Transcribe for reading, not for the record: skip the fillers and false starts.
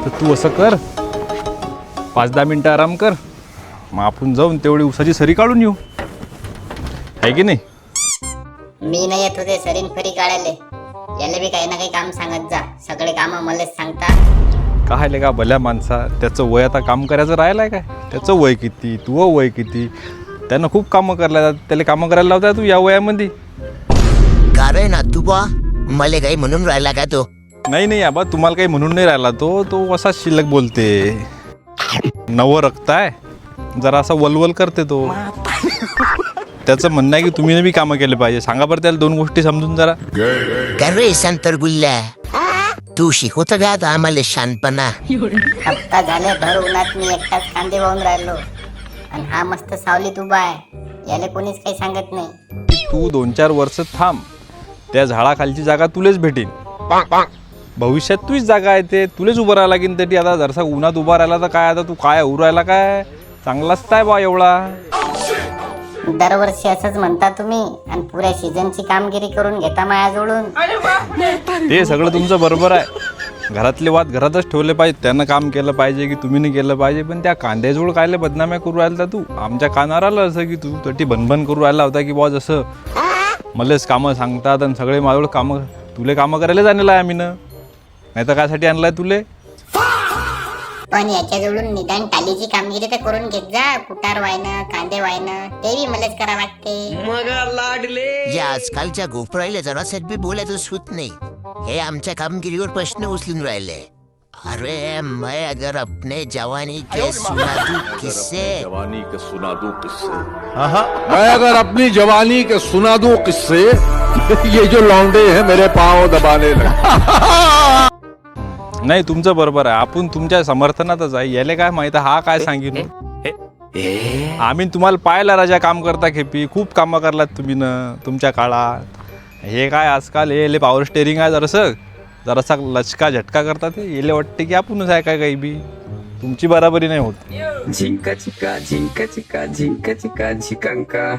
तर तू असं कर, 5-10 मिनटं आराम कर, मग आपण जाऊन तेवढी उसाची सरी काढून येऊ, आहे की नाही? मी नाही येत होते सरीन फरी काढायले. याला बी काही ना काही काम सांगत जा. सगळे काम मलाच सांगता. काय का भल्या माणसा, त्याचं वय आता काम करायचं राहिलं काय? त्याचं वय किती, तू वय किती? त्यानं खूप कामं करायला, त्याला कामं करायला लावता तू या वयामध्ये? का रे ना तू बा मला काही म्हणून राहिला का तो? नाही आबा, तुम्हाला काही म्हणून नाही राहिला तो असा शिल्लक बोलते. नवं रक्त आहे, जरा असा वलवल करते तो. त्याचं म्हणणं आहे की तुम्ही बी कामं केले पाहिजे. सांगा बरं त्याला 2 गोष्टी समजून जरा. का रे संतर गुल्ल्या, तू शिकवतो का आता आम्हाला शानपणा? हप्ता झाले भर उन्हात मी एकटाच कांदे वाहून राहिलो, आणि हा मस्त सावलीत उभा आहे. याला कोणीच काही सांगत नाही. तू 2-4 वर्ष थांब, त्या झाडाखालची जागा तुलेच भेटेन. भविष्यात तुझीच जागा आहे, ते तुलेच उभं राहायला लागेल. तरी आता जरसा उन्हात उभा राहिला तर काय, आता तू काय उभं राहिला काय? चांगलाच आहे बा एवढा. दरवर्षी असंच म्हणता तुम्ही, आणि पुऱ्या सीझनची कामगिरी करून घेता माझ्याजवळून. ते सगळं तुमचं बरोबर आहे. घरातले वाद घरातच ठेवले पाहिजे. त्यानं काम केलं पाहिजे की तुम्ही नाही केलं पाहिजे. पण त्या कांद्याजवळ कायले बदनाम्या करू राहिला तू? आमच्या कानावर आलं असं की तू तटी भनभन करू राहिला होता की बॉस असं मलाच कामं सांगतात आणि सगळे माझ्याजवळ कामं, तुले कामं करायला आणलं आहे आम्ही, नाही तर कायसाठी आणलाय तुले? पण याच्याजवळून निदान टालीची कामगिरी तर करून घेत जा. कुटार वायनं, कांदे वायनं, ते बी मलाच करा वाटते. या आजकालच्या गोपराईला जरासाठी बी बोलायचं सूत नाही. हे आमच्या कामगिरीवर प्रश्न उचलून राहिले. अरे मैं अगर अपने जवानी के सुना दूं किस्से, मैं अगर अपनी जवानी के सुना दूं किससे, ये जो लौंडे हैं मेरे पाँव दबाने लगे. नाही, तुमचं बरोबर आहे. आपण तुमच्या समर्थनातच आहे. याले काय माहिती हा काय सांगितलं. आम्ही तुम्हाला पाहिला राजा काम करता खेपी, खूप कामं करलात तुम्ही न तुमच्या काळात. हे काय आजकाल हे पॉवर स्टेरिंग आहे, जरासा लचका झटका करतात. येले वाटते की आपणच आहे काय, काही बी तुमची बराबरी नाही होत. झिंका चिका झिंका चिका झिंका चिका झिकांका.